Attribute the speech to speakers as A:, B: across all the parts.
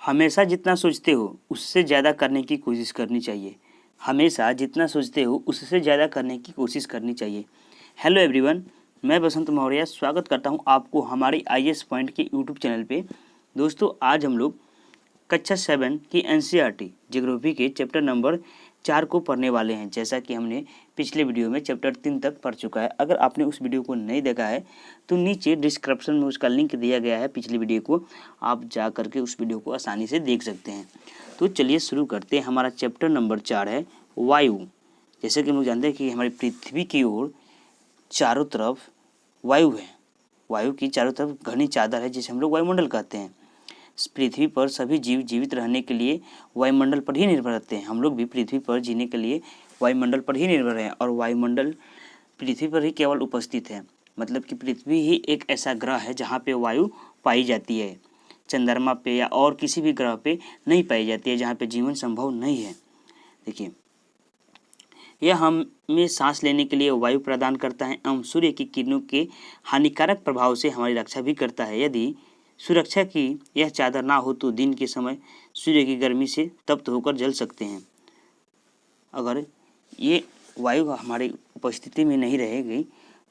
A: हमेशा जितना सोचते हो उससे ज़्यादा करने की कोशिश करनी चाहिए। हमेशा जितना सोचते हो उससे ज़्यादा करने की कोशिश करनी चाहिए। हेलो एवरीवन, मैं बसंत मौर्य स्वागत करता हूं आपको हमारे IAS पॉइंट के यूट्यूब चैनल पे। दोस्तों, आज हम लोग कक्षा 7 की NCERT ज्योग्राफी के चैप्टर नंबर 4 को पढ़ने वाले हैं। जैसा कि हमने पिछले वीडियो में चैप्टर 3 तक पढ़ चुका है। अगर आपने उस वीडियो को नहीं देखा है तो नीचे डिस्क्रिप्शन में उसका लिंक दिया गया है पिछली वीडियो को, आप जा करके उस वीडियो को आसानी से देख सकते हैं। तो चलिए शुरू करते हैं। हमारा चैप्टर नंबर 4 है वायु। जैसे कि हम लोग जानते हैं कि हमारी पृथ्वी की ओर चारों तरफ वायु है। वायु की चारों तरफ घनी चादर है जिसे हम लोग वायुमंडल कहते हैं। पृथ्वी पर सभी जीव जीवित रहने के लिए वायुमंडल पर ही निर्भर रहते हैं। हम लोग भी पृथ्वी पर जीने के लिए वायुमंडल पर ही निर्भर हैं और वायुमंडल पृथ्वी पर ही केवल उपस्थित है। मतलब कि पृथ्वी ही एक ऐसा ग्रह है जहाँ पे वायु पाई जाती है। चंद्रमा पे या और किसी भी ग्रह पे नहीं पाई जाती है, जहाँ पे जीवन संभव नहीं है। देखिए, यह हमें सांस लेने के लिए वायु प्रदान करता है एवं सूर्य की किरणों के हानिकारक प्रभाव से हमारी रक्षा भी करता है। यदि सुरक्षा की यह चादर ना हो तो दिन के समय सूर्य की गर्मी से तप्त होकर जल सकते हैं। अगर ये वायु हमारी उपस्थिति में नहीं रहेगी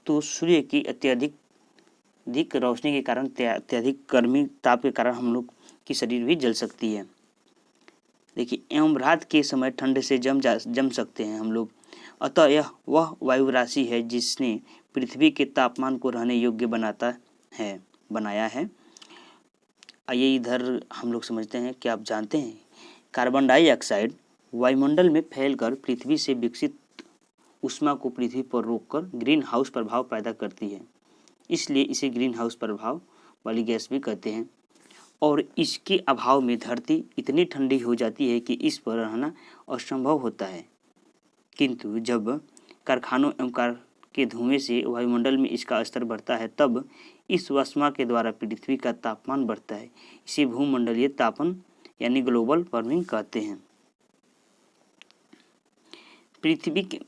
A: तो सूर्य की अत्यधिक रोशनी के कारण, अत्यधिक गर्मी ताप के कारण हम लोग की शरीर भी जल सकती है। देखिए, एवं रात के समय ठंड से जम सकते हैं हम लोग। अतः यह वह वायु राशि है जिसने पृथ्वी के तापमान को रहने योग्य बनाया है। आइए इधर हम लोग समझते हैं कि आप जानते हैं कार्बन डाइऑक्साइड वायुमंडल में फैलकर पृथ्वी से विकसित ऊष्मा को पृथ्वी पर रोककर ग्रीन हाउस प्रभाव पैदा करती है। इसलिए इसे ग्रीन हाउस प्रभाव वाली गैस भी कहते हैं। और इसके अभाव में धरती इतनी ठंडी हो जाती है कि इस पर रहना असंभव होता है। किंतु जब कारखानों एवं कार के धुएं से वायुमंडल में इसका स्तर बढ़ता है तब इस ऊष्मा के द्वारा पृथ्वी का तापमान बढ़ता है। इसे भूमंडलीय तापन यानी ग्लोबल वार्मिंग कहते हैं। पृथ्वी के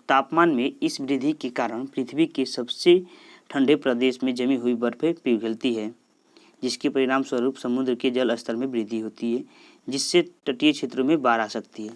A: तापमान में इस वृद्धि के कारण पृथ्वी के सबसे ठंडे प्रदेश में जमी हुई बर्फें पिघलती है, जिसके परिणाम स्वरूप समुद्र के जल स्तर में वृद्धि होती है, जिससे तटीय क्षेत्रों में बाढ़ आ सकती है।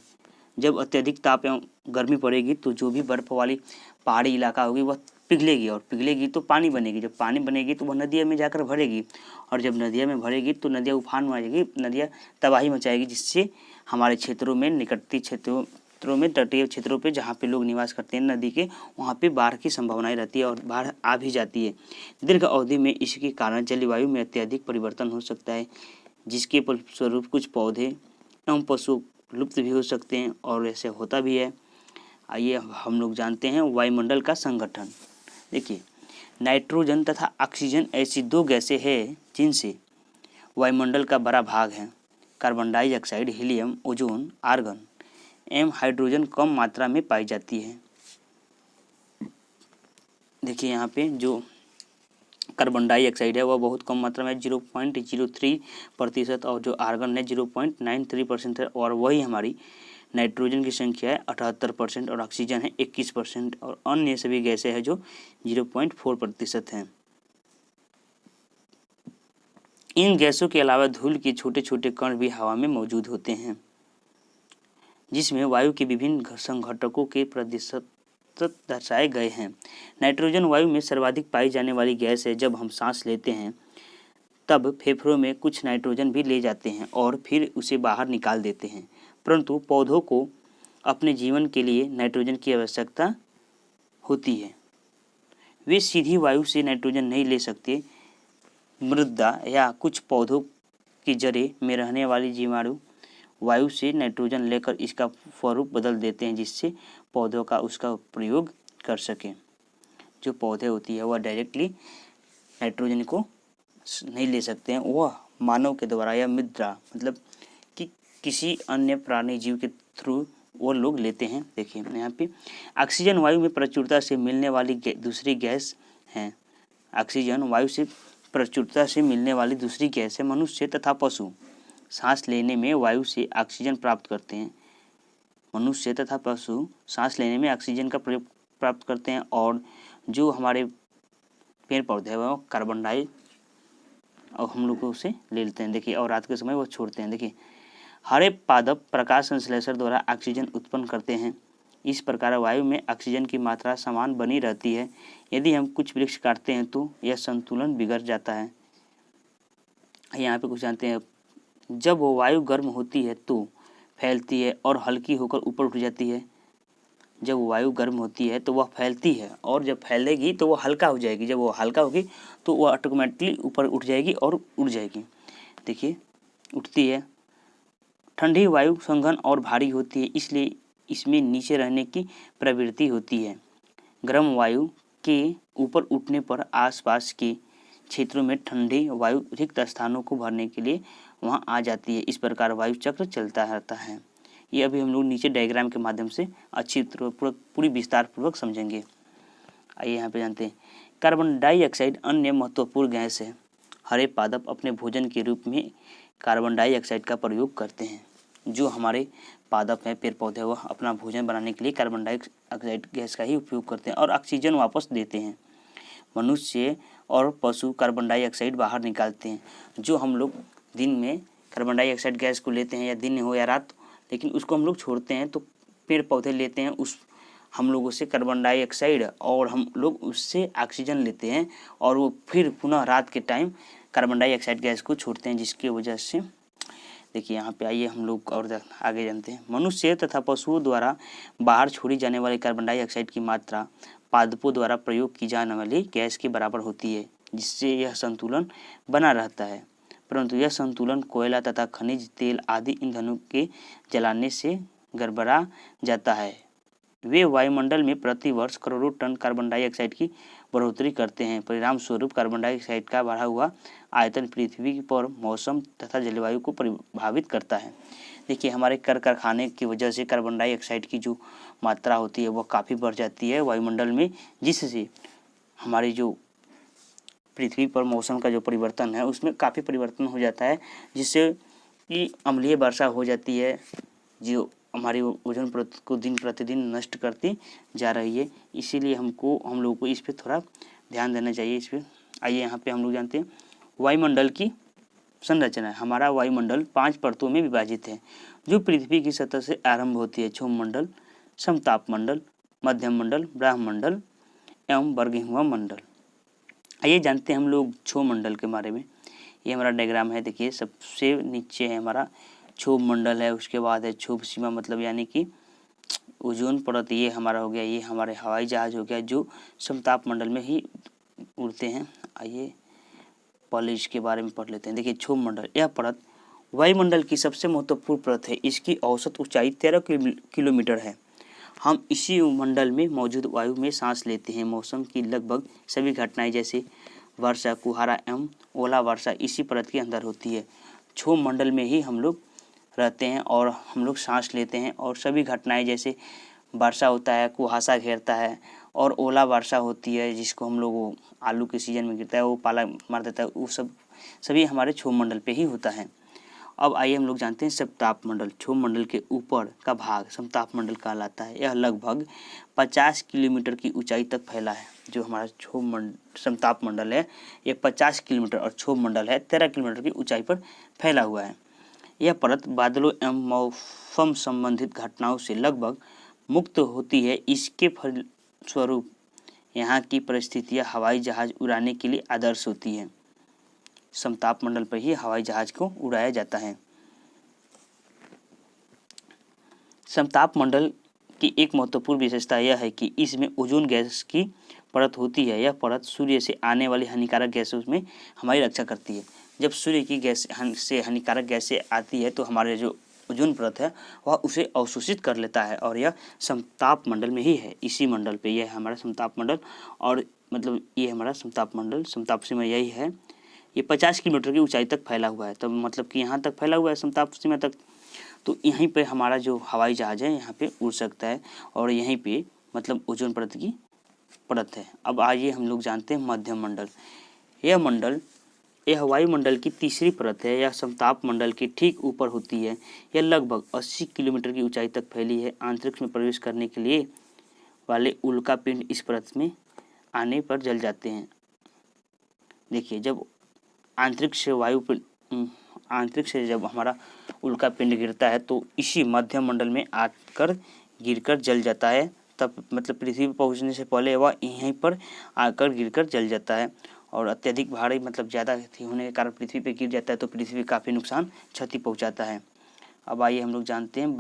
A: जब अत्यधिक ताप एवं गर्मी पड़ेगी तो जो भी बर्फ वाली पहाड़ी इलाका होगी वह पिघलेगी और पिघलेगी तो पानी बनेगी। जब पानी बनेगी तो वह नदियों में जाकर भरेगी और जब नदियों में भरेगी तो नदियाँ उफान में आएगी, नदियाँ तबाही मचाएगी, जिससे हमारे क्षेत्रों में, निकटती क्षेत्रों में, तटीय क्षेत्रों पे जहाँ पे लोग निवास करते हैं नदी के, वहाँ पे बाढ़ की संभावनाएं रहती है और बाढ़ आ भी जाती है। दीर्घ अवधि में इसके कारण जलवायु में अत्यधिक परिवर्तन हो सकता है, जिसके फलस्वरूप कुछ पौधे एवं पशु लुप्त भी हो सकते हैं और ऐसे होता भी है। आइए हम लोग जानते हैं वायुमंडल का संगठन। देखिए, नाइट्रोजन तथा ऑक्सीजन ऐसी दो गैसें हैं जिनसे वायुमंडल का बड़ा भाग है। Carbon dioxide, helium, ozone, argon एवं हाइड्रोजन कम मात्रा में पाई जाती है। देखिए, यहाँ पे जो कार्बन डाइऑक्साइड है वह बहुत कम मात्रा में 0.03% और जो आर्गन है 0.93% है और वही हमारी नाइट्रोजन की संख्या है 78% और ऑक्सीजन है 21% और अन्य सभी गैसें हैं जो 0.4% हैं। इन गैसों के अलावा धूल के छोटे छोटे कण भी हवा में मौजूद होते हैं, जिसमें वायु के विभिन्न संघटकों के प्रतिशत दर्शाए गए हैं। नाइट्रोजन वायु में सर्वाधिक पाई जाने वाली गैस है। जब हम सांस लेते हैं तब फेफड़ों में कुछ नाइट्रोजन भी ले जाते हैं और फिर उसे बाहर निकाल देते हैं, परंतु पौधों को अपने जीवन के लिए नाइट्रोजन की आवश्यकता होती है। वे सीधी वायु से नाइट्रोजन नहीं ले सकते। मृदा या कुछ पौधों की जड़ें में रहने वाली जीवाणु वायु से नाइट्रोजन लेकर इसका स्वरूप बदल देते हैं, जिससे पौधों का उसका प्रयोग कर सकें। जो पौधे होती है वह डायरेक्टली नाइट्रोजन को नहीं ले सकते हैं, वह मानव के द्वारा या मृदा कि किसी अन्य प्राणी जीव के थ्रू वो लोग लेते हैं। देखिए यहाँ पे ऑक्सीजन वायु में प्रचुरता से मिलने वाली दूसरी गैस है। ऑक्सीजन वायु से प्रचुरता से मिलने वाली दूसरी गैस है। मनुष्य तथा पशु सांस लेने में वायु से ऑक्सीजन प्राप्त करते हैं। मनुष्य तथा पशु सांस लेने में ऑक्सीजन का प्रयोग प्राप्त करते हैं और जो हमारे पेड़ पौधे हैं वह कार्बन और हम लोग उसे ले लेते हैं। देखिए, और रात के समय वो छोड़ते हैं। देखिए, हरे पादप प्रकाश संश्लेषण द्वारा ऑक्सीजन उत्पन्न करते हैं। इस प्रकार वायु में ऑक्सीजन की मात्रा समान बनी रहती है। यदि हम कुछ वृक्ष काटते हैं तो यह संतुलन बिगड़ जाता है। यहाँ पे कुछ जानते हैं, जब वो वायु गर्म होती है तो फैलती है और हल्की होकर ऊपर उठ जाती है। जब वायु गर्म होती है तो वह फैलती है और जब फैलेगी तो वह हल्का हो जाएगी। जब वो हल्का होगी तो वह ऑटोमेटिकली ऊपर उठ जाएगी और उड़ जाएगी। देखिए, उठती है। ठंडी वायु सघन और भारी होती है, इसलिए इसमें नीचे रहने की प्रवृत्ति होती है। गर्म वायु के ऊपर उठने पर आसपास के क्षेत्रों में ठंडी वायु रिक्त स्थानों को भरने के लिए वहां आ जाती है। इस प्रकार वायु चक्र चलता रहता है। ये अभी हम लोग नीचे डायग्राम के माध्यम से अच्छी तरह पूरी विस्तार पूर्वक समझेंगे। आइए यहाँ पे जानते हैं, कार्बन डाइऑक्साइड अन्य महत्वपूर्ण गैस है। हरे पादप अपने भोजन के रूप में कार्बन डाइऑक्साइड का प्रयोग करते हैं। जो हमारे पादप हैं, पेड़ पौधे, वह अपना भोजन बनाने के लिए कार्बन डाइऑक्साइड गैस का ही उपयोग करते हैं और ऑक्सीजन वापस देते हैं। मनुष्य और पशु कार्बन डाइऑक्साइड बाहर निकालते हैं। जो हम लोग दिन में कार्बन डाइऑक्साइड गैस को लेते हैं, या दिन हो या रात, लेकिन उसको हम लोग छोड़ते हैं, तो पेड़ पौधे लेते हैं उस हम लोगों से कार्बन डाइऑक्साइड और हम लोग उससे ऑक्सीजन लेते हैं और वो फिर पुनः रात के टाइम कार्बन डाइऑक्साइड गैस को छोड़ते हैं, जिसकी वजह से देखिए यहाँ पे आइए हम लोग और आगे जानते हैं। मनुष्य तथा पशुओं द्वारा बाहर छोड़ी जाने वाली कार्बन डाइऑक्साइड की मात्रा पादपों द्वारा प्रयोग की जाने वाली गैस के बराबर होती है, जिससे यह संतुलन बना रहता है। परंतु यह संतुलन कोयला तथा खनिज तेल आदि ईंधनों के जलाने से गड़बड़ा जाता है। वे वायुमंडल में प्रति वर्ष करोड़ों टन कार्बन डाइऑक्साइड की बढ़ोतरी करते हैं। परिणाम स्वरूप कार्बन डाइऑक्साइड का बढ़ा हुआ आयतन पृथ्वी पर मौसम तथा जलवायु को प्रभावित करता है। देखिए, हमारे कारखाने की वजह से कार्बन डाइऑक्साइड की जो मात्रा होती है वह काफ़ी बढ़ जाती है वायुमंडल में, जिससे हमारी जो पृथ्वी पर मौसम का जो परिवर्तन है उसमें काफ़ी परिवर्तन हो जाता है, जिससे कि अम्लीय वर्षा हो जाती है, जो हमारी ओजोन परत को दिन प्रतिदिन नष्ट करती जा रही है। इसीलिए हम लोगों को इस पे थोड़ा ध्यान देना चाहिए इस पे। आइए यहाँ पे हम लोग जानते हैं वायुमंडल की संरचना। हमारा वायुमंडल 5 परतों में विभाजित है, जो पृथ्वी की सतह से आरंभ होती है। क्षोभमंडल, समताप मंडल, मध्यम मंडल, ब्रह्ममंडल एवं वर्गीय मंडल। आइए जानते हैं हम लोग क्षोभमंडल के बारे में। ये हमारा डायग्राम है। देखिए, सबसे नीचे है हमारा क्षोभ मंडल है, उसके बाद है क्षोभ सीमा, मतलब यानी कि ओजोन परत, ये हमारा हो गया। ये हमारे हवाई जहाज हो गया जो समताप मंडल में ही उड़ते हैं। आइए पहले इसके बारे में पढ़ लेते हैं। देखिए, क्षोभ मंडल, यह परत वायुमंडल की सबसे महत्वपूर्ण परत है। इसकी औसत ऊंचाई 13 किलोमीटर है। हम इसी मंडल में मौजूद वायु में सांस लेते हैं। मौसम की लगभग सभी घटनाएं जैसे वर्षा, कुहारा एवं ओला वर्षा इसी परत के अंदर होती है। क्षोभ मंडल में ही हम लोग रहते हैं और हम लोग सांस लेते हैं, और सभी घटनाएं जैसे वर्षा होता है, कुहासा घेरता है, और ओला वर्षा होती है जिसको हम लोग आलू के सीजन में गिरता है, वो पाला मार देता है, वो सभी हमारे क्षोभ मंडल पे ही होता है। अब आइए हम लोग जानते हैं समताप मंडल। क्षोभ मंडल के ऊपर का भाग समताप मंडल कहलाता है। यह लगभग 50 किलोमीटर की ऊंचाई तक फैला है। जो हमारा समताप मंडल है ये 50 किलोमीटर और क्षोभ मंडल है 13 किलोमीटर की ऊंचाई पर फैला हुआ है। यह परत बादलों एवं मौसम संबंधित घटनाओं से लगभग मुक्त होती है। इसके फलस्वरूप यहाँ की परिस्थितियाँ हवाई जहाज उड़ाने के लिए आदर्श होती है। समताप मंडल पर ही हवाई जहाज को उड़ाया जाता है। समताप मंडल की एक महत्वपूर्ण विशेषता यह है कि इसमें ओजोन गैस की परत होती है। यह परत सूर्य से आने वाली हानिकारक गैसों में हमारी रक्षा करती है। जब सूर्य की गैस से हानिकारक गैसें आती है तो हमारे जो ओजोन परत है वह उसे अवशोषित कर लेता है, और यह समताप मंडल में ही है। इसी मंडल पे यह है हमारा समताप मंडल, और मतलब ये हमारा समताप मंडल, समताप सीमा यही है। ये 50 किलोमीटर की ऊंचाई तक फैला हुआ है, तब मतलब कि यहाँ तक फैला हुआ है समताप सीमा तक। तो यहीं पे हमारा जो हवाई जहाज है यहाँ पे उड़ सकता है, और यहीं पे मतलब ओजोन परत की परत है। अब आइए हम लोग जानते हैं मध्यम मंडल। यह वायुमंडल की तीसरी परत है। यह समताप मंडल के ठीक ऊपर होती है। यह लगभग 80 किलोमीटर की ऊंचाई तक फैली है। अंतरिक्ष में प्रवेश करने के लिए वाले उल्का पिंड इस परत में आने पर जल जाते हैं। देखिए, जब आंतरिक से जब हमारा उल्का पिंड गिरता है तो इसी मध्य मंडल में आकर गिरकर जल जाता है। तब मतलब पृथ्वी पर पहुंचने से पहले वह यहीं पर आकर गिरकर जल जाता है और अत्यधिक भारी मतलब ज़्यादा होने के कारण पृथ्वी पर गिर जाता है तो पृथ्वी काफ़ी नुकसान क्षति पहुंचाता है। अब आइए हम लोग जानते हैं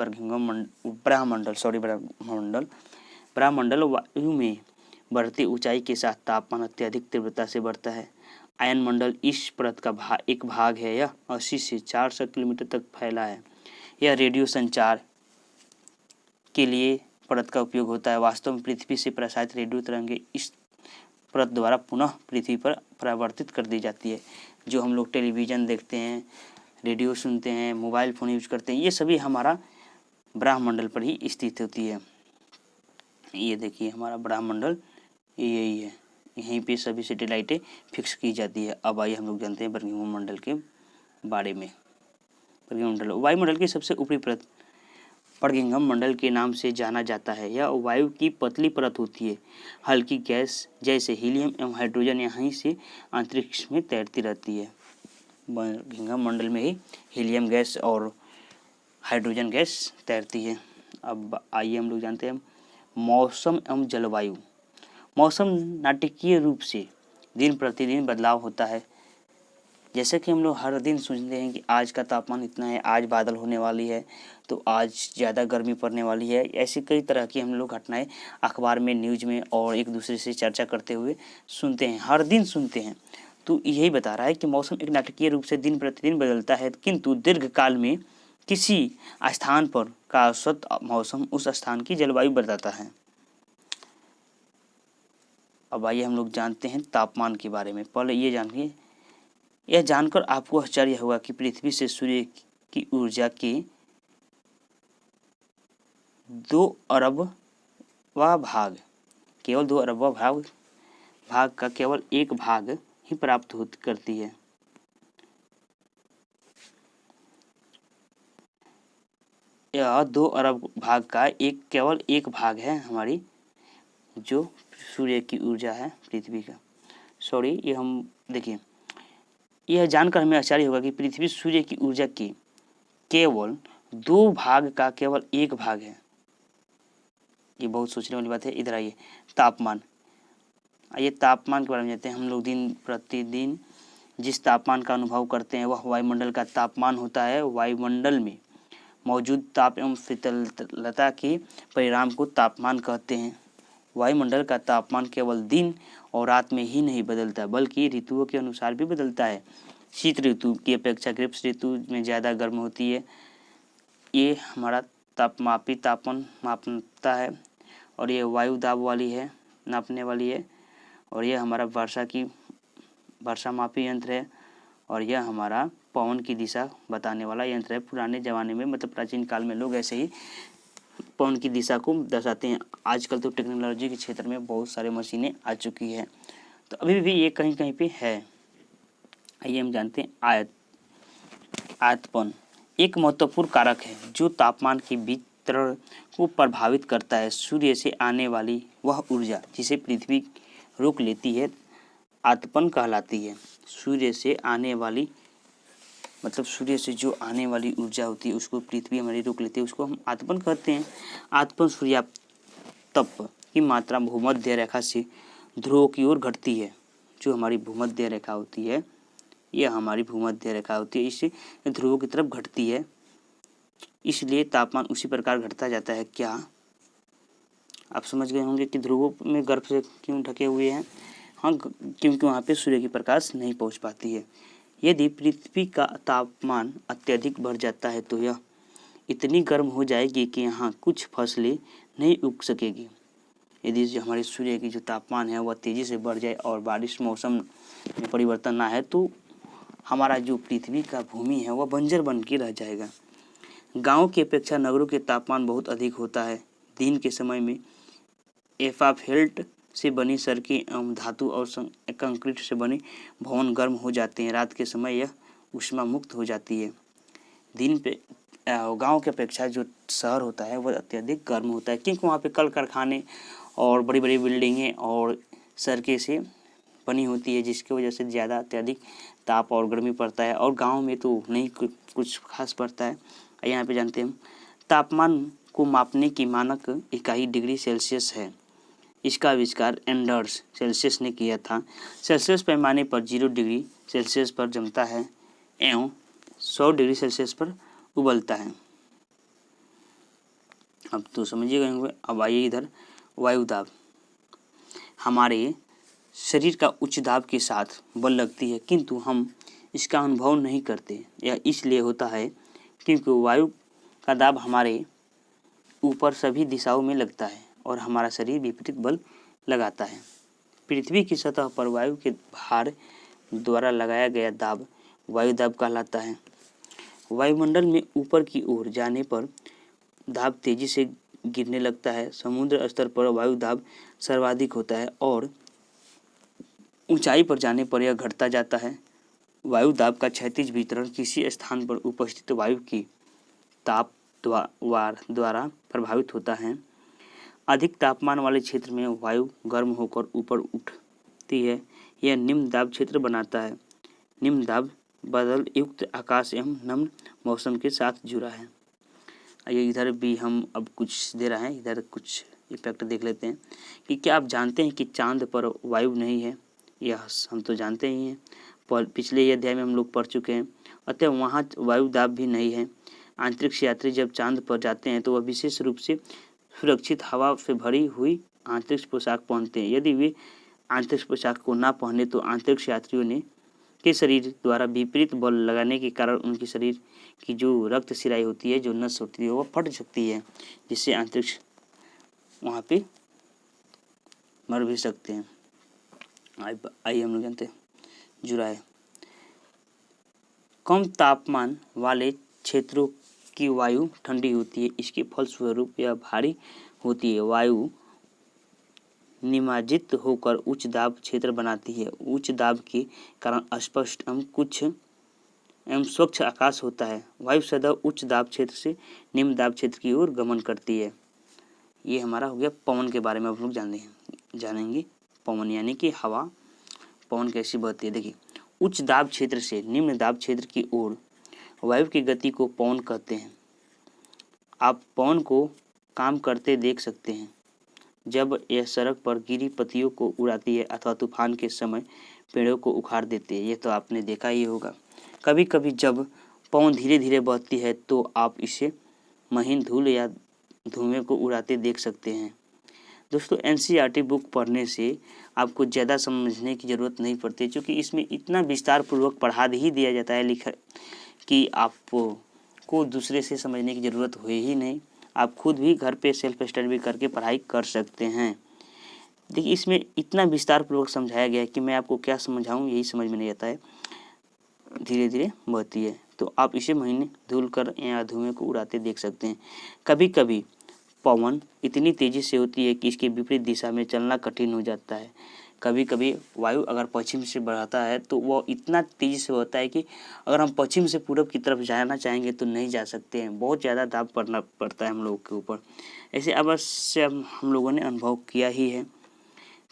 A: ब्रह्मंडल वायु में बढ़ती ऊंचाई के साथ तापमान अत्यधिक तीव्रता से बढ़ता है। आयन मंडल इस परत का एक भाग है। यह 80 से 400 किलोमीटर तक फैला है। यह रेडियो संचार के लिए परत का उपयोग होता है। वास्तव में पृथ्वी से प्रसारित रेडियो तरंगें इस परत द्वारा पुनः पृथ्वी पर परावर्तित कर दी जाती है। जो हम लोग टेलीविज़न देखते हैं, रेडियो सुनते हैं, मोबाइल फ़ोन यूज करते हैं, ये सभी हमारा ब्रह्मंडल पर ही स्थित होती है। ये देखिए हमारा ब्रह्मंडल यही है, यहीं पे सभी सैटेलाइटें फिक्स की जाती है। अब आइए हम लोग जानते हैं ब्रह्मंडल के बारे में। ब्रह्मंडल वायुमंडल की सबसे ऊपरी परत प्रगिंगम मंडल के नाम से जाना जाता है। यह वायु की पतली परत होती है। हल्की गैस जैसे हीलियम एवं हाइड्रोजन यहीं से अंतरिक्ष में तैरती रहती है। प्रगिंगम मंडल में ही हीलियम गैस और हाइड्रोजन गैस तैरती है। अब आइए हम लोग जानते हैं मौसम एवं जलवायु। मौसम नाटकीय रूप से दिन प्रतिदिन बदलाव होता है। जैसे कि हम लोग हर दिन सुनते हैं कि आज का तापमान इतना है, आज बादल होने वाली है, तो आज ज़्यादा गर्मी पड़ने वाली है। ऐसी कई तरह की हम लोग घटनाएं अखबार में, न्यूज़ में और एक दूसरे से चर्चा करते हुए सुनते हैं, हर दिन सुनते हैं। तो यही बता रहा है कि मौसम एक नाटकीय रूप से दिन प्रतिदिन बदलता है, किंतु दीर्घकाल में किसी स्थान पर का औसत मौसम उस स्थान की जलवायु बताता है। अब आइए हम लोग जानते हैं तापमान के बारे में। पहले ये जानिए, यह जानकर आपको आश्चर्य होगा कि पृथ्वी से सूर्य की ऊर्जा के 2 अरबवां भाग, केवल 2 अरबवां भाग का केवल एक भाग ही प्राप्त करती है। यह 2 अरब भाग का केवल एक भाग है हमारी जो सूर्य की ऊर्जा है पृथ्वी का। ये हम देखिए, यह जानकर हमें आश्चर्य होगा कि पृथ्वी सूर्य की ऊर्जा के केवल 2 भाग का केवल एक भाग है। ये बहुत सोचने वाली बात है। इधर आइए, तापमान। आइए तापमान के बारे में जानते हैं। हम लोग दिन प्रतिदिन जिस तापमान का अनुभव करते हैं वह वायुमंडल का तापमान होता है। वायुमंडल में मौजूद ताप एवं शीतलता के परिणाम को तापमान कहते हैं। वायुमंडल का तापमान केवल दिन और रात में ही नहीं बदलता बल्कि ऋतुओं के अनुसार भी बदलता है। शीत ऋतु की अपेक्षा ग्रीष्म ऋतु में ज़्यादा गर्म होती है। ये हमारा तापमान मापता है और ये वायु दाब वाली है, नापने वाली है। और यह हमारा वर्षा मापी यंत्र है और यह हमारा पवन की दिशा बताने वाला यंत्र है। पुराने ज़माने में मतलब प्राचीन काल में लोग ऐसे ही पवन की दिशा को दर्शाते हैं। आजकल तो टेक्नोलॉजी के क्षेत्र में बहुत सारे मशीनें आ चुकी है, तो अभी भी ये कहीं कहीं पे है। आइए हम जानते हैं आयतन एक महत्वपूर्ण कारक है जो तापमान के वितरण को प्रभावित करता है। सूर्य से आने वाली वह ऊर्जा जिसे पृथ्वी रोक लेती है आतपन कहलाती है। सूर्य से आने वाली मतलब सूर्य से जो आने वाली ऊर्जा होती है उसको पृथ्वी हमारी रोक लेती है, उसको हम आतपन कहते हैं। आतपन सूर्यातप की मात्रा भूमध्य रेखा से ध्रुवों की ओर घटती है। जो हमारी भूमध्य रेखा होती है, यह हमारी भूमध्य रेखा होती है, इससे ध्रुवों की तरफ घटती है, इसलिए तापमान उसी प्रकार घटता जाता है। क्या आप समझ गए होंगे कि ध्रुवों में गर्भ से क्यों ढके हुए हैं? हाँ, क्योंकि वहाँ पे सूर्य की प्रकाश नहीं पहुँच पाती है। यदि पृथ्वी का तापमान अत्यधिक बढ़ जाता है तो यह इतनी गर्म हो जाएगी कि यहाँ कुछ फसलें नहीं उग सकेगी। यदि जो हमारे सूर्य की जो तापमान है वह तेज़ी से बढ़ जाए और बारिश मौसम में परिवर्तन ना है तो हमारा जो पृथ्वी का भूमि है वह बंजर बन के रह जाएगा। गाँव की अपेक्षा नगरों के तापमान बहुत अधिक होता है। दिन के समय में एस्फाल्ट से बनी सड़कें एवं धातु और कंक्रीट से बने भवन गर्म हो जाते हैं। रात के समय यह ऊष्मा मुक्त हो जाती है। दिन पे गांव की अपेक्षा जो शहर होता है वह अत्यधिक गर्म होता है, क्योंकि वहाँ पे कल कारखाने और बड़ी बड़ी बिल्डिंगें और सड़कें से बनी होती है, जिसकी वजह से ज़्यादा अत्यधिक ताप और गर्मी पड़ता है, और गांव में तो नहीं कुछ खास पड़ता है। यहाँ पे जानते हैं हम तापमान को मापने की मानक इकाई डिग्री सेल्सियस है। इसका आविष्कार एंडर्स सेल्सियस ने किया था। सेल्सियस पैमाने पर 0 डिग्री सेल्सियस पर जमता है एवं 100 डिग्री सेल्सियस पर उबलता है। अब तो समझिएगा। अब आइए इधर वायु दाब। हमारे शरीर का उच्च दाब के साथ बल लगती है, किंतु हम इसका अनुभव नहीं करते। यह इसलिए होता है क्योंकि वायु का दाब हमारे ऊपर सभी दिशाओं में लगता है और हमारा शरीर विपरीत बल लगाता है। पृथ्वी की सतह पर वायु के भार द्वारा लगाया गया दाब वायु दाब कहलाता है। वायुमंडल में ऊपर की ओर जाने पर दाब तेजी से गिरने लगता है। समुद्र स्तर पर वायु दाब सर्वाधिक होता है और ऊंचाई पर जाने पर यह घटता जाता है। वायु दाब का क्षैतिज वितरण किसी स्थान पर उपस्थित वायु की ताप द्वारा प्रभावित होता है। अधिक तापमान वाले क्षेत्र में वायु गर्म होकर ऊपर उठती है। यह निम्न दाब क्षेत्र बनाता है। निम्न दाब बादल युक्त आकाश एवं नम्र मौसम के साथ जुड़ा है। ये इधर भी हम अब कुछ दे रहे हैं, इधर कुछ इफेक्ट देख लेते हैं कि क्या आप जानते हैं कि चांद पर वायु नहीं है। यह हम तो जानते ही हैं, पर पिछले अध्याय में हम लोग पढ़ चुके हैं। अतः वहाँ वायु दाब भी नहीं है। अंतरिक्ष यात्री जब चांद पर जाते हैं तो वह विशेष रूप से सुरक्षित हवा से भरी हुई अंतरिक्ष पोशाक पहनते हैं। यदि वे अंतरिक्ष पोशाक को ना पहने तो अंतरिक्ष यात्रियों ने के शरीर द्वारा विपरीत बल लगाने के कारण उनके शरीर की जो रक्त सिराई होती है, जो नस होती है, वह फट सकती है, जिससे अंतरिक्ष वहाँ पे मर भी सकते हैं। आइए हम लोग जानते हैं जुड़ा है। कम तापमान वाले क्षेत्रों की वायु ठंडी होती है। इसके फलस्वरूप यह भारी होती है। वायु निमाजित होकर उच्च दाब क्षेत्र बनाती है। उच्च दाब के कारण स्पष्ट एवं स्वच्छ आकाश होता है। वायु सदा उच्च दाब क्षेत्र से निम्न दाब क्षेत्र की ओर गमन करती है। ये हमारा हो गया पवन के बारे में। आप लोग जानेंगे पवन यानी कि हवा, पवन कैसी बहती है। देखिए, उच्च दाब क्षेत्र से निम्न दाब क्षेत्र की ओर वायु की गति को पवन कहते हैं। आप पवन को काम करते देख सकते हैं जब यह सड़क पर गिरी पत्तियों को उड़ाती है अथवा तूफान के समय पेड़ों को उखाड़ देती है। ये तो आपने देखा ही होगा। कभी कभी जब पवन धीरे धीरे बहती है तो आप इसे महीन धूल या धुएं को उड़ाते देख सकते हैं। दोस्तों, एनसीईआरटी बुक पढ़ने से आपको ज़्यादा समझने की ज़रूरत नहीं पड़ती, क्योंकि इसमें इतना विस्तार पूर्वक पढ़ा ही दिया जाता है लिखा कि आपको दूसरे से समझने की ज़रूरत हो ही नहीं। आप खुद भी घर पे सेल्फ स्टडी भी करके पढ़ाई कर सकते हैं। देखिए, इसमें इतना विस्तार पूर्वक समझाया गया है कि मैं आपको क्या समझाऊं यही समझ में नहीं आता है। धीरे धीरे बहती है तो आप इसे महीने धूल कर या धुएं को उड़ाते देख सकते हैं। कभी कभी पवन इतनी तेजी से होती है कि इसके विपरीत दिशा में चलना कठिन हो जाता है। कभी कभी वायु अगर पश्चिम से बढ़ाता है तो वह इतना तेजी से होता है कि अगर हम पश्चिम से पूरब की तरफ जाना चाहेंगे तो नहीं जा सकते हैं। बहुत ज़्यादा दाब पड़ता है हम लोगों के ऊपर। ऐसे अवश्य हम लोगों ने अनुभव किया ही है।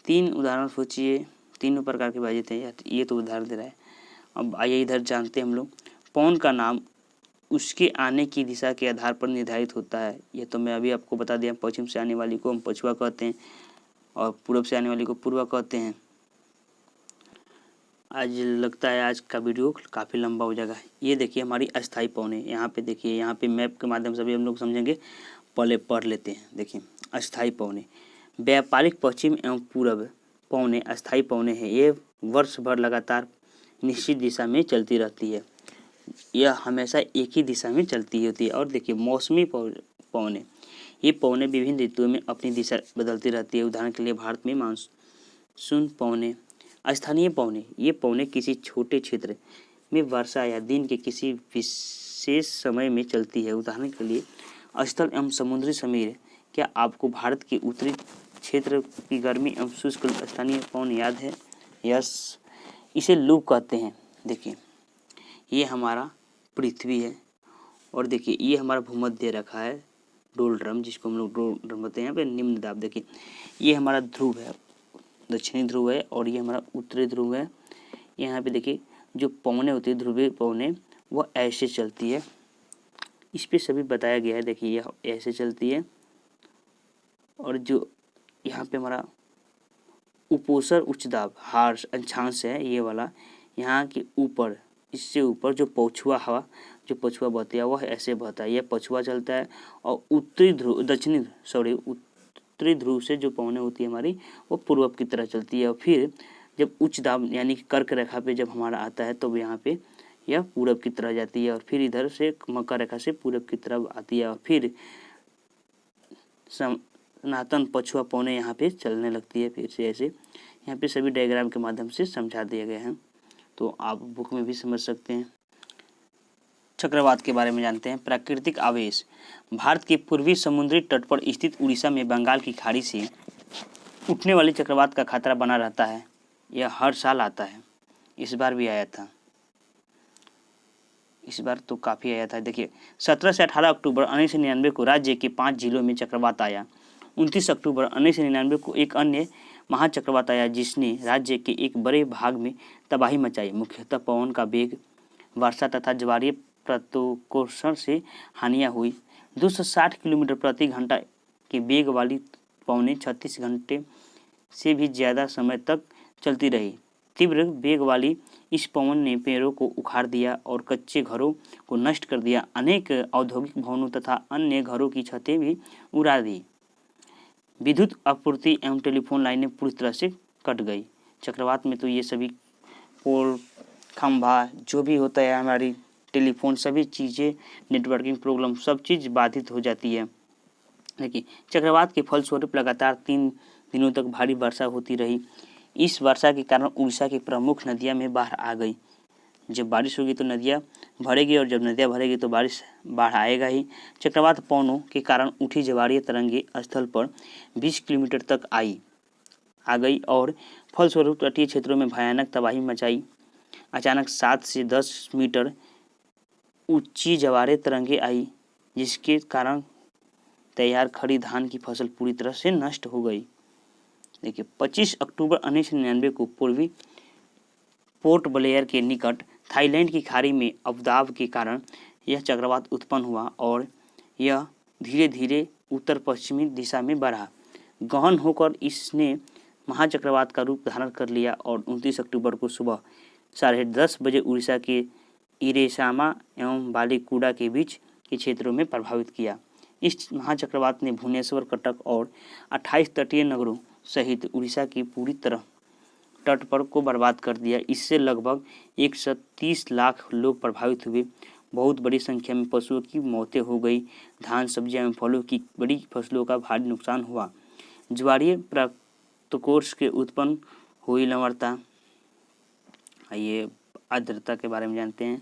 A: 3 उदाहरण सोचिए, तीनों प्रकार के बाजे थे। ये तो उदाहरण दे रहा है। अब आइए इधर जानते हैं हम लोग। पवन का नाम उसके आने की दिशा के आधार पर निर्धारित होता है। ये तो मैं अभी आपको बता दिया। पश्चिम से आने वाली को हम पछुआ कहते हैं और पूर्व से आने वाली को पूर्वा कहते हैं। आज लगता है आज का वीडियो काफ़ी लंबा हो जाएगा। ये देखिए हमारी अस्थाई पवनें। यहाँ पे देखिए, यहाँ पे मैप के माध्यम से भी हम लोग समझेंगे। पहले पढ़ लेते हैं। देखिए, अस्थाई पवनें व्यापारिक पश्चिम एवं पूर्व पवनें अस्थाई पवनें हैं। ये वर्ष भर लगातार निश्चित दिशा में चलती रहती है। यह हमेशा एक ही दिशा में चलती होती है। और देखिए, मौसमी पवनें, ये पवनें विभिन्न ऋतुओं में अपनी दिशा बदलती रहती है। उदाहरण के लिए भारत में मानसून पवनें। स्थानीय पवनें, ये पवनें किसी छोटे क्षेत्र में वर्षा या दिन के किसी विशेष समय में चलती है। उदाहरण के लिए स्थल एवं समुद्री समीर। क्या आपको भारत के उत्तरी क्षेत्र की गर्मी एवं शुष्क स्थानीय पवन याद है? यस, इसे लू कहते हैं। देखिए, ये हमारा पृथ्वी है और देखिए ये हमारा भूमध्य रेखा है, डोलड्रम, जिसको हम लोग डोलड्रम कहते हैं। यहाँ पे निम्न दाब। देखिए, ये हमारा ध्रुव है, दक्षिणी ध्रुव है, और ये हमारा उत्तरी ध्रुव है। यहाँ पे देखिए जो पवनें होती है, ध्रुवीय पवनें, वह ऐसे चलती है। इस पे सभी बताया गया है। देखिए यह ऐसे चलती है और जो यहाँ पे हमारा उपोषण उच्च दाब हार्श अक्षांश है ये वाला, यहाँ के ऊपर, इससे ऊपर जो पछुआ हवा, जो पछुआ बहती है वह ऐसे बहता है, यह पछुआ चलता है। और उत्तरी ध्रुव से जो पवनें होती है हमारी, वो पूर्व की तरह चलती है। और फिर जब उच्च दाब यानी कि कर्क रेखा पे जब हमारा आता है तो यहाँ पे यह पूरब की तरह जाती है और फिर इधर से मकर रेखा से पूरब की तरफ आती है और फिर सनातन पछुआ पौने यहाँ पे चलने लगती है। फिर से ऐसे यहाँ पे सभी डायग्राम के माध्यम से समझा दिए गए हैं, तो आप बुक में भी समझ सकते हैं। चक्रवात के बारे में जानते हैं। प्राकृतिक आवेश। भारत के पूर्वी समुद्री तट पर स्थित उड़ीसा में बंगाल की खाड़ी से उठने वाले चक्रवात का खतरा बना रहता है। यह हर साल आता है, इस बार भी आया था, इस बार तो काफ़ी आया था। देखिए 17 से 18 अक्टूबर 1999 को राज्य के 5 जिलों में चक्रवात आया। 29 अक्टूबर 1999 को एक अन्य महाचक्रवात आया जिसने राज्य के एक बड़े भाग में तबाही मचाई। मुख्यतः पवन का वेग, वर्षा तथा ज्वारीय प्रत्यावर्तन से हानियाँ हुई। 260 किलोमीटर प्रति घंटा के वेग वाली पवनें 36 घंटे से भी ज़्यादा समय तक चलती रही। तीव्र वेग वाली इस पवन ने पेड़ों को उखाड़ दिया और कच्चे घरों को नष्ट कर दिया। अनेक औद्योगिक भवनों तथा अन्य घरों की छतें भी उड़ा दी। विद्युत आपूर्ति एवं टेलीफोन लाइनें पूरी तरह से कट गई। चक्रवात में तो ये सभी पोल, खंभा, जो भी होता है हमारी टेलीफोन, सभी चीज़ें, नेटवर्किंग प्रॉब्लम, सब चीज़ बाधित हो जाती है। देखिए चक्रवात के फलस्वरूप लगातार 3 दिनों तक भारी वर्षा होती रही। इस वर्षा के कारण उड़ीसा की प्रमुख नदियां में बाढ़ आ गई। जब बारिश होगी तो नदियां भरेगी और जब नदियां भरेगी तो बाढ़ आएगा ही। चक्रवात पवनों के कारण उठी ज्वारीय तरंगे स्थल पर 20 किलोमीटर तक आ गई और फलस्वरूप तटीय क्षेत्रों में भयानक तबाही मचाई। अचानक 7 से 10 मीटर ऊंची ज्वारीय तरंगे आई जिसके कारण तैयार खड़ी धान की फसल पूरी तरह से नष्ट हो गई। देखिए 25 अक्टूबर 1999 को पूर्वी पोर्ट ब्लेयर के निकट थाईलैंड की खाड़ी में अवदाब के कारण यह चक्रवात उत्पन्न हुआ और यह धीरे धीरे उत्तर पश्चिमी दिशा में बढ़ा। गहन होकर इसने महाचक्रवात का रूप धारण कर लिया और 29 अक्टूबर को सुबह 10:30 बजे उड़ीसा के इरेसामा एवं बालीकुडा के बीच के क्षेत्रों में प्रभावित किया। इस महाचक्रवात ने भुवनेश्वर, कटक और 28 तटीय नगरों सहित उड़ीसा की पूरी तरह तट पर को बर्बाद कर दिया। इससे लगभग 130 लाख लोग प्रभावित हुए। बहुत बड़ी संख्या में पशुओं की मौतें हो गई। धान, सब्जियां एवं फलों की बड़ी फसलों का भारी नुकसान हुआ। ज्वारीय प्रकोष्ठ के उत्पन्न हुई लवणता। ये आर्द्रता के बारे में जानते हैं।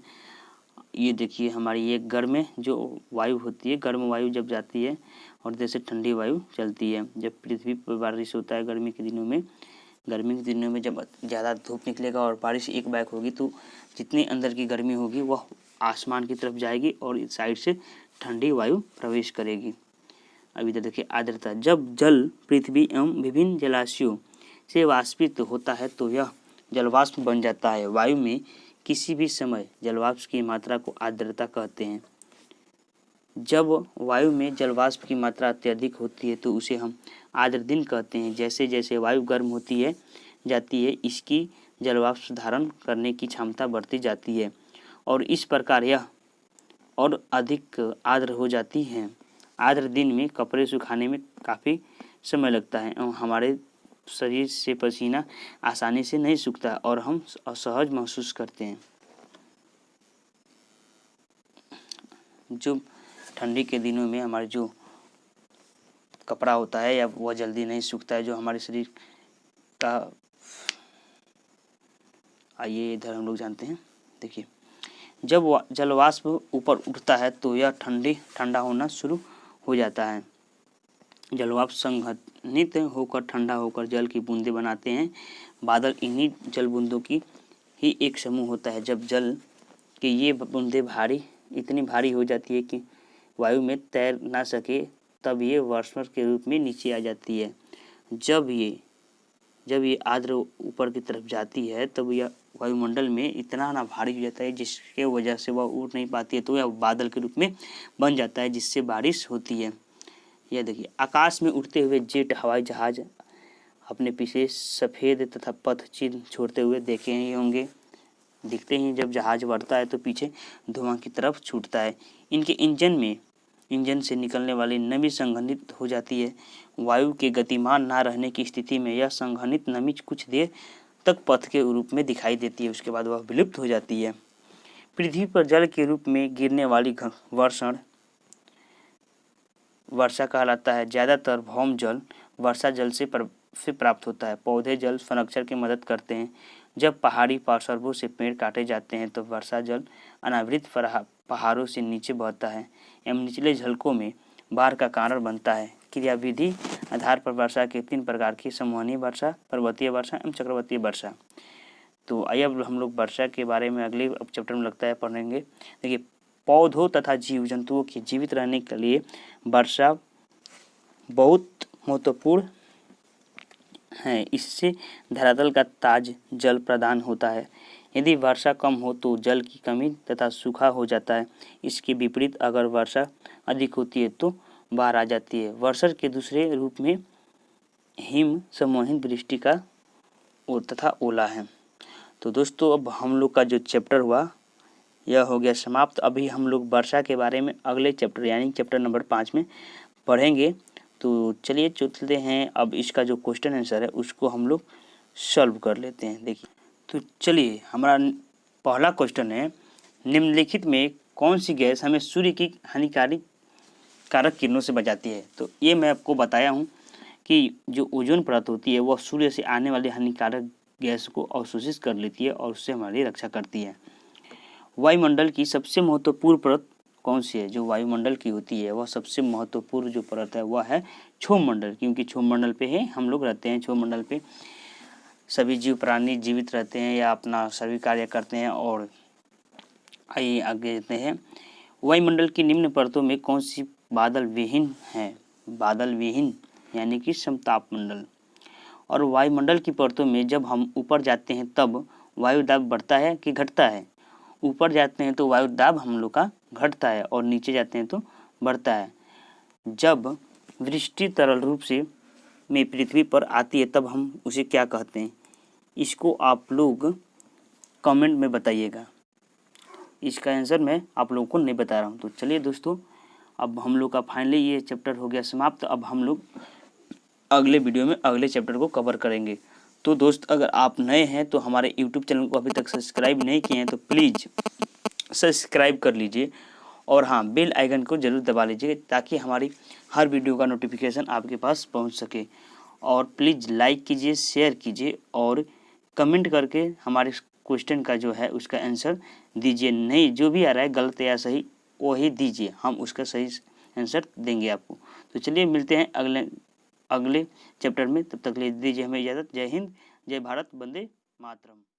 A: ये देखिए हमारी ये गर्म जो वायु होती है, गर्म वायु जब जाती है और जैसे ठंडी वायु चलती है। जब पृथ्वी पर बारिश होता है गर्मी के दिनों में जब ज़्यादा धूप निकलेगा और बारिश एक बैग होगी तो जितनी अंदर की गर्मी होगी वह आसमान की तरफ जाएगी और इस साइड से ठंडी वायु प्रवेश करेगी। अभी तो देखिए आर्द्रता। जब जल पृथ्वी एवं विभिन्न जलाशयों से वाष्पित होता है तो यह जलवाष्प बन जाता है। वायु में किसी भी समय जलवाष्प की मात्रा को आर्द्रता कहते हैं। जब वायु में जलवाष्प की मात्रा अत्यधिक होती है तो उसे हम आर्द्र दिन कहते हैं। जैसे जैसे वायु गर्म होती है जाती है इसकी जलवाष्प धारण करने की क्षमता बढ़ती जाती है और इस प्रकार यह और अधिक आर्द्र हो जाती है। आर्द्र दिन में कपड़े सुखाने में काफ़ी समय लगता है और हमारे शरीर से पसीना आसानी से नहीं सूखता और हम असहज महसूस करते हैं। जो ठंडी के दिनों में हमारे जो कपड़ा होता है या वह जल्दी नहीं सूखता है, जो हमारे शरीर का, आइए इधर हम लोग जानते हैं। देखिए जब जलवाष्प ऊपर उठता है तो यह ठंडा होना शुरू हो जाता है। जलवाष्प संघनित होकर ठंडा होकर जल की बूंदें बनाते हैं। बादल इन्हीं जल बूंदों की ही एक समूह होता है। जब जल की ये बूंदें इतनी भारी हो जाती है कि वायु में तैर ना सके तब ये वर्षा के रूप में नीचे आ जाती है। जब ये आर्द्र ऊपर की तरफ जाती है तब यह वायुमंडल में इतना ना भारी हो जाता है जिसके वजह से वह उड़ नहीं पाती है, तो यह बादल के रूप में बन जाता है जिससे बारिश होती है। यह देखिए, आकाश में उड़ते हुए जेट हवाई जहाज अपने पीछे सफ़ेद तथा पथ चिन्ह छोड़ते हुए देखे ही होंगे। दिखते ही जब जहाज बढ़ता है तो पीछे धुआं की तरफ छूटता है। इनके इंजन से निकलने वाली नमी संघनित हो जाती है। वायु के गतिमान ना रहने की स्थिति में यह संघनित नमी कुछ देर तक पथ के रूप में दिखाई देती है, उसके बाद वह विलुप्त हो जाती है। पृथ्वी पर जल के रूप में गिरने वाली वर्षा कहलाता है। ज़्यादातर भौम जल वर्षा जल से प्राप्त होता है। पौधे जल संरक्षण की मदद करते हैं। जब पहाड़ी पार्श्वों से पेड़ काटे जाते हैं तो वर्षा जल अनावृत पहाड़ों से नीचे बहता है एवं निचले झलकों में बाढ़ का कारण बनता है। क्रियाविधि आधार पर वर्षा के 3 प्रकार की: संवहनी वर्षा, पर्वतीय वर्षा एवं चक्रवातीय वर्षा। तो आइए अब हम लोग वर्षा के बारे में अगले चैप्टर में लगता है पढ़ेंगे। देखिए, पौधों तथा जीव जंतुओं के जीवित रहने के लिए वर्षा बहुत महत्वपूर्ण है। इससे धरातल का ताज जल प्रदान होता है। यदि वर्षा कम हो तो जल की कमी तथा सूखा हो जाता है। इसके विपरीत अगर वर्षा अधिक होती है तो बाढ़ आ जाती है। वर्षा के दूसरे रूप में हिम समूहित वृष्टि का तथा ओला है। तो दोस्तों, अब हम लोग का जो चैप्टर हुआ यह हो गया समाप्त। अभी हम लोग वर्षा के बारे में अगले चैप्टर यानी चैप्टर नंबर 5 में पढ़ेंगे। तो चलिए चलते हैं, अब इसका जो क्वेश्चन आंसर है उसको हम लोग सॉल्व कर लेते हैं। देखिए, तो चलिए, हमारा पहला क्वेश्चन है, निम्नलिखित में कौन सी गैस हमें सूर्य की हानिकारक किरणों से बचाती है? तो ये मैं आपको बताया हूँ कि जो ओजोन परत होती है वह सूर्य से आने वाली हानिकारक गैस को अवशोषित कर लेती है और उससे हमारी रक्षा करती है। वायुमंडल की सबसे महत्वपूर्ण परत कौन सी है? जो वायुमंडल की होती है वह सबसे महत्वपूर्ण जो परत है वह है क्षोभमंडल, क्योंकि क्षोभमंडल पे ही हम लोग रहते हैं। क्षोभमंडल पे सभी जीव प्राणी जीवित रहते हैं या अपना सभी कार्य करते हैं। और आइए आगे देखते हैं, वायुमंडल की निम्न परतों में कौन सी बादल विहीन है? बादल विहीन यानी कि समताप मंडल। और वायुमंडल की परतों में जब हम ऊपर जाते हैं तब वायु दाब बढ़ता है कि घटता है? ऊपर जाते हैं तो वायु दाब हम लोग का घटता है और नीचे जाते हैं तो बढ़ता है। जब वृष्टि तरल रूप से में पृथ्वी पर आती है तब हम उसे क्या कहते हैं? इसको आप लोग कमेंट में बताइएगा। इसका आंसर मैं आप लोगों को नहीं बता रहा हूँ। तो चलिए दोस्तों, अब हम लोग का फाइनली ये चैप्टर हो गया समाप्त। अब हम लोग अगले वीडियो में अगले चैप्टर को कवर करेंगे। तो दोस्त, अगर आप नए हैं तो हमारे यूट्यूब चैनल को अभी तक सब्सक्राइब नहीं किए हैं तो प्लीज़ सब्सक्राइब कर लीजिए और हाँ, बेल आइकन को ज़रूर दबा लीजिए ताकि हमारी हर वीडियो का नोटिफिकेशन आपके पास पहुंच सके। और प्लीज़ लाइक कीजिए, शेयर कीजिए और कमेंट करके हमारे क्वेश्चन का जो है उसका आंसर दीजिए। नहीं, जो भी आ रहा है गलत या सही वही दीजिए, हम उसका सही आंसर देंगे आपको। तो चलिए मिलते हैं अगले चैप्टर में। तब तक ले दीजिए हमें इजाज़त। जय हिंद, जय भारत, वंदे मातरम।